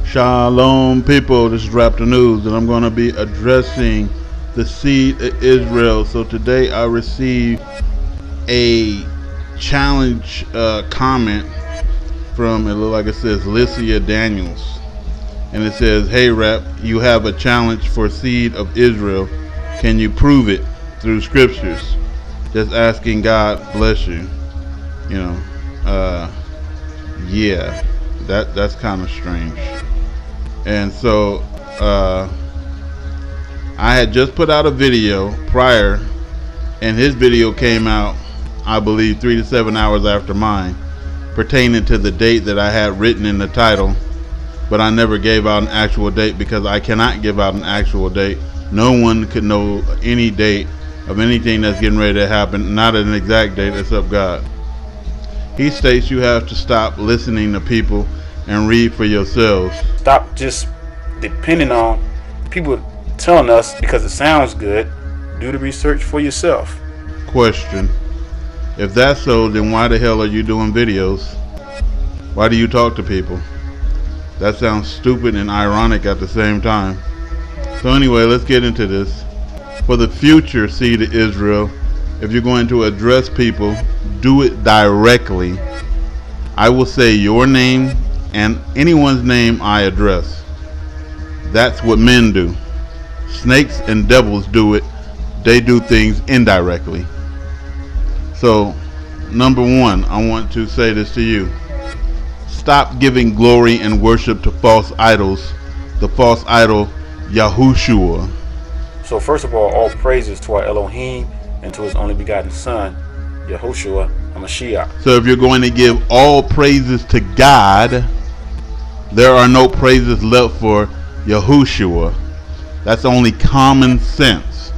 Shalom, people. This is Raptor News, and I'm going to be addressing the seed of Israel. So today I received a challenge comment from, it looks like it says Lycia Daniels, and it says, "Hey Rap, you have a challenge for seed of Israel. Can you prove it through scriptures? Just asking, God bless you." Yeah, that's kind of strange. And so I had just put out a video prior, and his video came out, I believe, 3 to 7 hours after mine, pertaining to the date that I had written in the title. But I never gave out an actual date because I cannot give out an actual date. No one could know any date of anything that's getting ready to happen, not an exact date, except God. He states you have to stop listening to people and read for yourselves. Stop just depending on people telling us because it sounds good. Do the research for yourself. Question: if that's so, then why the hell are you doing videos? Why do you talk to people? That sounds stupid and ironic at the same time. So anyway, let's get into this. For the future seed of Israel, if you're going to address people, do it directly. I will say your name and anyone's name I address. That's what men do. Snakes and devils do it. They do things indirectly. So, number one, I want to say this to you. Stop giving glory and worship to false idols. The false idol, Yahushua. So first of all praises to our Elohim and to his only begotten son, Yahushua HaMashiach. So if you're going to give all praises to God, there are no praises left for Yahushua. That's only common sense.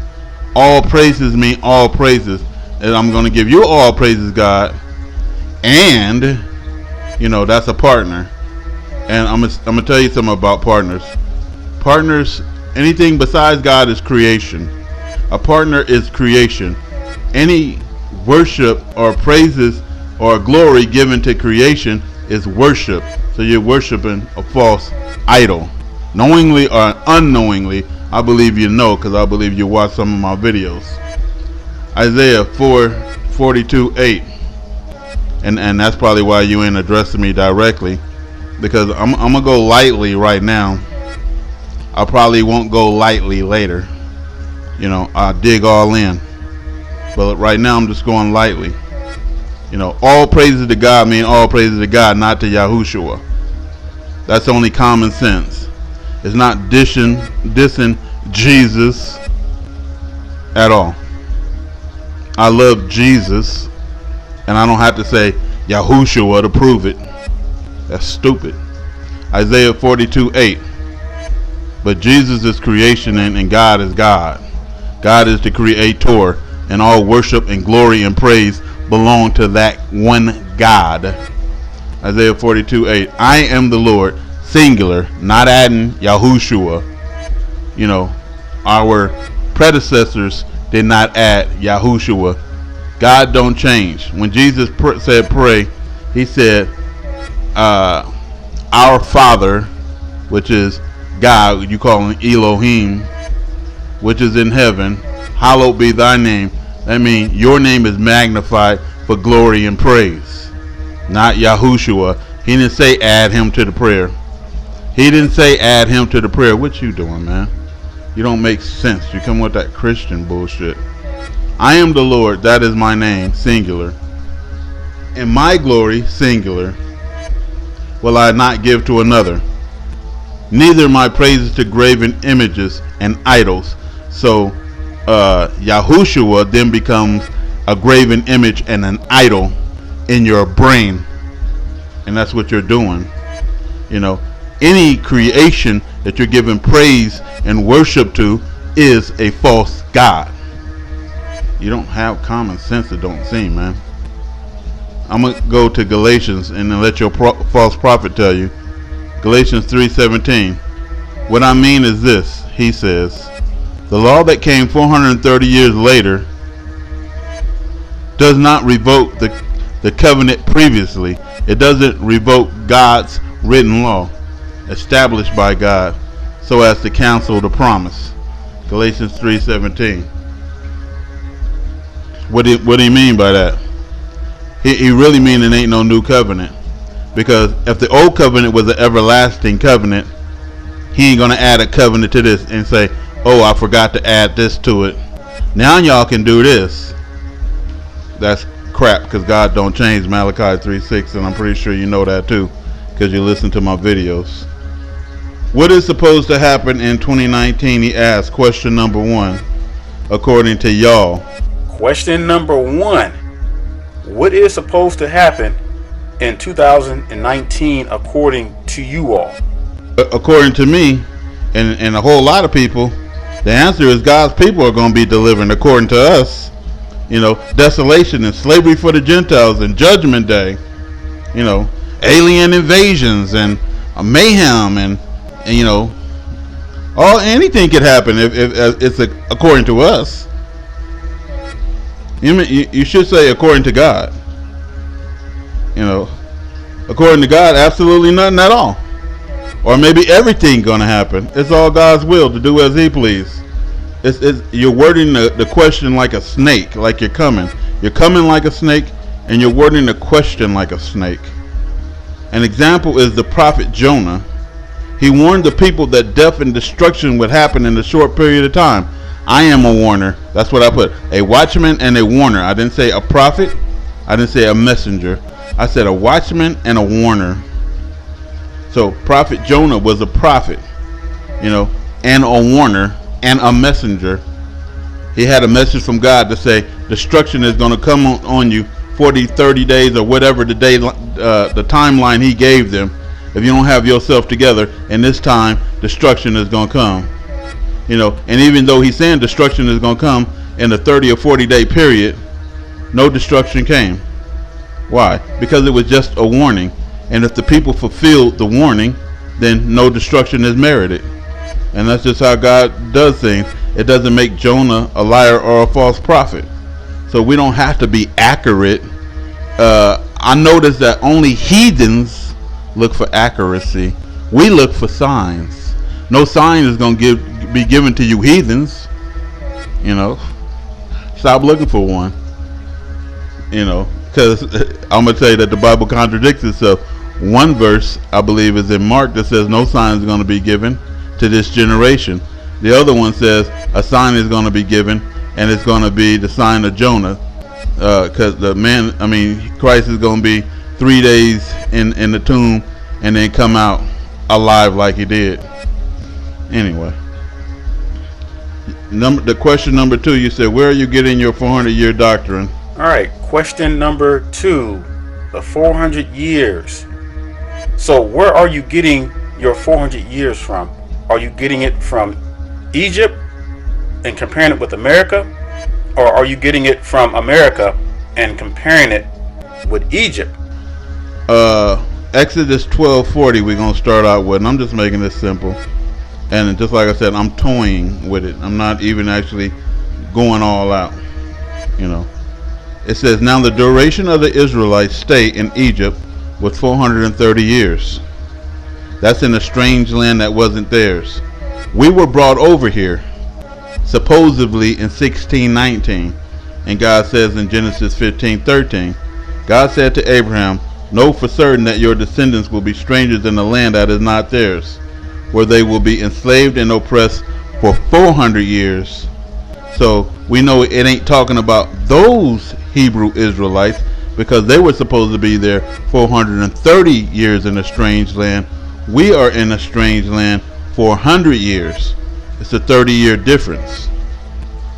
All praises mean all praises. And I'm going to give you all praises, God. And, that's a partner. And I'm going to tell you something about partners. Partners, anything besides God is creation. A partner is creation. Any worship or praises or glory given to creation is worship. So you're worshiping a false idol. Knowingly or unknowingly, I believe you know, because I believe you watch some of my videos. Isaiah 4:42-8. And that's probably why you ain't addressing me directly, because I'm going to go lightly right now. I probably won't go lightly later. I'll dig all in. But right now I'm just going lightly. All praises to God mean all praises to God, not to Yahushua. That's only common sense. It's not dissing Jesus at all. I love Jesus, and I don't have to say Yahushua to prove it. That's stupid. Isaiah 42:8. But Jesus is creation and God is God. God is the creator, and all worship and glory and praise belong to that one God. Isaiah 42:8. I am the Lord, singular, not adding Yahushua. Our predecessors did not add Yahushua. God don't change. When Jesus said pray, he said, our Father, which is God, you call him Elohim, which is in heaven, hallowed be thy name. That means your name is magnified for glory and praise, not Yahushua. He didn't say add him to the prayer. He didn't say add him to the prayer. What you doing, man? You don't make sense. You come with that Christian bullshit. I am the Lord, that is my name, singular. And my glory, singular, will I not give to another. Neither my praises to graven images and idols. So Yahushua then becomes a graven image and an idol in your brain. And that's what you're doing. Any creation that you're giving praise and worship to is a false god. You don't have common sense, it don't seem, man. I'm going to go to Galatians and then let your false prophet tell you. Galatians 3:17. What I mean is this, he says, the law that came 430 years later does not revoke the covenant previously. It doesn't revoke God's written law. established by God, so as to cancel the promise. Galatians 3:17. What do you mean by that? He really mean it ain't no new covenant. Because if the old covenant was an everlasting covenant, he ain't going to add a covenant to this and say, oh, I forgot to add this to it. Now y'all can do this. That's crap, because God don't change. Malachi 3:6, and I'm pretty sure you know that too, because you listen to my videos. What is supposed to happen in 2019? He asked. Question number 1, according to y'all. Question number 1. What is supposed to happen in 2019 according to you all? According to me and a whole lot of people, the answer is God's people are going to be delivered. According to us, desolation and slavery for the Gentiles and Judgment Day, alien invasions and mayhem and anything could happen if it's according to us. You should say according to God. According to God, absolutely nothing at all. Or maybe everything gonna happen. It's all God's will to do as He please. You're wording the question like a snake, like you're coming. You're coming like a snake, and you're wording the question like a snake. An example is the prophet Jonah. He warned the people that death and destruction would happen in a short period of time. I am a warner. That's what I put. A watchman and a warner. I didn't say a prophet. I didn't say a messenger. I said a watchman and a warner. So prophet Jonah was a prophet, and a warner and a messenger. He had a message from God to say destruction is going to come on you 40, 30 days or whatever the timeline he gave them. If you don't have yourself together, in this time, destruction is going to come. And even though he's saying destruction is going to come in a 30 or 40 day period, no destruction came. Why? Because it was just a warning. And if the people fulfilled the warning, then no destruction is merited. And that's just how God does things. It doesn't make Jonah a liar or a false prophet. So we don't have to be accurate. I noticed that only heathens look for accuracy. We look for signs. No sign is going to be given to you heathens. Stop looking for one. Because I'm going to tell you that the Bible contradicts itself. One verse, I believe, is in Mark that says no sign is going to be given to this generation. The other one says a sign is going to be given, and it's going to be the sign of Jonah. Because Christ is going to be 3 days in the tomb and then come out alive like he did. Anyway. The question number 2, you said, where are you getting your 400-year doctrine? All right, question number 2, the 400 years. So where are you getting your 400 years from? Are you getting it from Egypt and comparing it with America? Or are you getting it from America and comparing it with Egypt? Exodus 12:40 we're going to start out with, and I'm just making this simple. And just like I said, I'm toying with it. I'm not even actually going all out. It says, now the duration of the Israelites' stay in Egypt was 430 years. That's in a strange land that wasn't theirs. We were brought over here, supposedly in 1619. And God says in Genesis 15:13, God said to Abraham, know for certain that your descendants will be strangers in a land that is not theirs, where they will be enslaved and oppressed for 400 years. So we know it ain't talking about those Hebrew Israelites, because they were supposed to be there 430 years in a strange land. We are in a strange land for 100 years. It's a 30-year difference,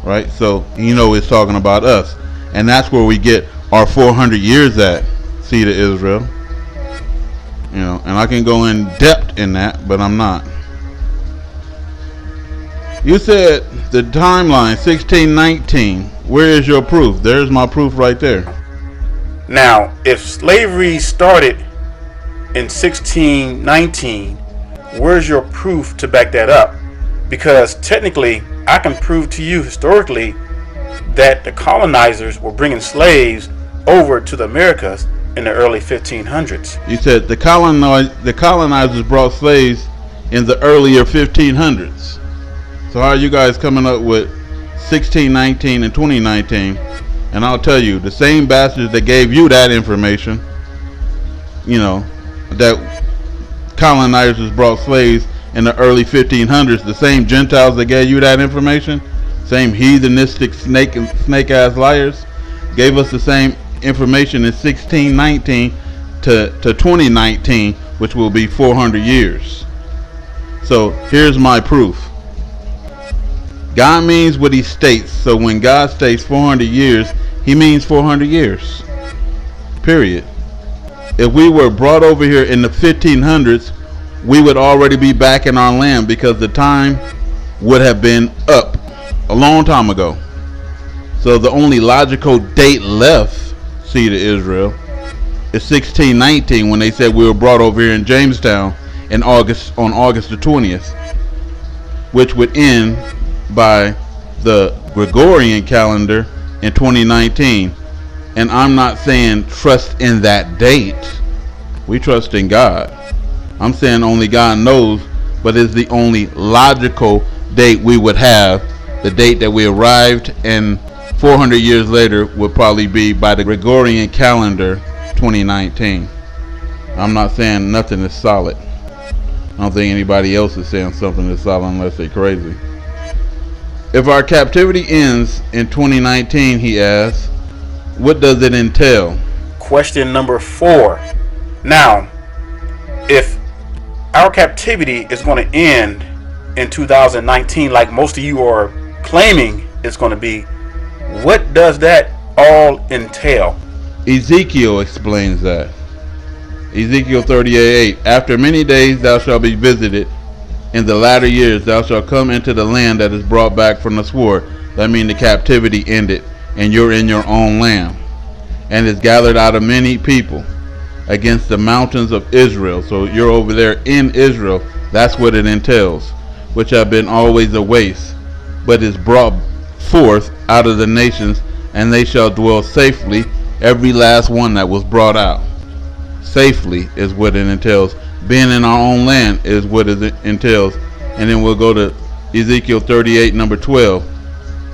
right? So it's talking about us, and that's where we get our 400 years at, seed of Israel. And I can go in depth in that, but I'm not. You said the timeline 1619. Where is your proof? There's my proof right there. Now, if slavery started in 1619, where's your proof to back that up? Because technically, I can prove to you historically that the colonizers were bringing slaves over to the Americas in the early 1500s. You said the colonizers brought slaves in the earlier 1500s. So how are you guys coming up with 1619 and 2019? And I'll tell you, the same bastards that gave you that information, you know, that colonizers brought slaves in the early 1500s, the same Gentiles that gave you that information, same heathenistic snake ass liars, gave us the same information in 1619 to 2019, which will be 400 years. So here's my proof. God means what he states. So when God states 400 years, he means 400 years. Period. If we were brought over here in the 1500s, we would already be back in our land, because the time would have been up a long time ago. So the only logical date left, see, to Israel, is 1619, when they said we were brought over here in Jamestown on August the 20th, which would end by the Gregorian calendar in 2019. And I'm not saying trust in that date. We trust in God. I'm saying only God knows, but it's the only logical date we would have. The date that we arrived, and 400 years later would probably be by the Gregorian calendar 2019. I'm not saying nothing is solid. I don't think anybody else is saying something is solid unless they're crazy. If our captivity ends in 2019, he asks, what does it entail? Question number 4. Now, if our captivity is going to end in 2019, like most of you are claiming it's going to be, what does that all entail? Ezekiel explains that. Ezekiel 38:8. After many days thou shalt be visited. In the latter years thou shalt come into the land that is brought back from the sword. That means the captivity ended, and you're in your own land, and is gathered out of many people against the mountains of Israel. So you're over there in Israel. That's what it entails. Which have been always a waste, but is brought forth out of the nations, and they shall dwell safely. Every last one that was brought out safely is what it entails. Being in our own land is what it entails. And then we'll go to Ezekiel 38 number 12.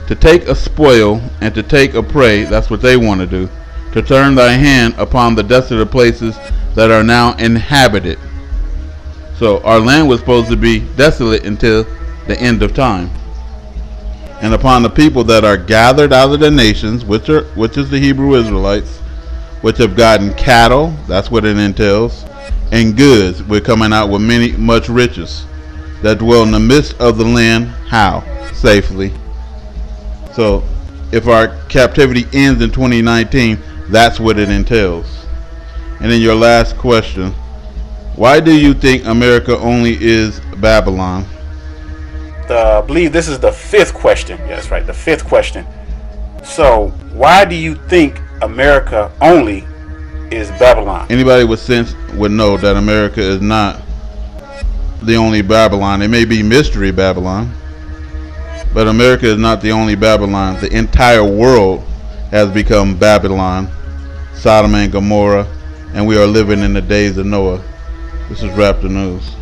To take a spoil and to take a prey, that's what they want to do. To turn thy hand upon the desolate places that are now inhabited. So our land was supposed to be desolate until the end of time. And upon the people that are gathered out of the nations, which is the Hebrew Israelites, which have gotten cattle, that's what it entails, and goods, we're coming out with much riches, that dwell in the midst of the land. How? Safely. So if our captivity ends in 2019, that's what it entails. And then your last question, why do you think America only is Babylon? I believe this is the 5th question. Yes, right, the 5th question. So why do you think America only is Babylon? Anybody with sense would know that America is not the only Babylon. It may be mystery Babylon, but America is not the only Babylon. The entire world has become Babylon, Sodom and Gomorrah, and we are living in the days of Noah. This is Raptor News.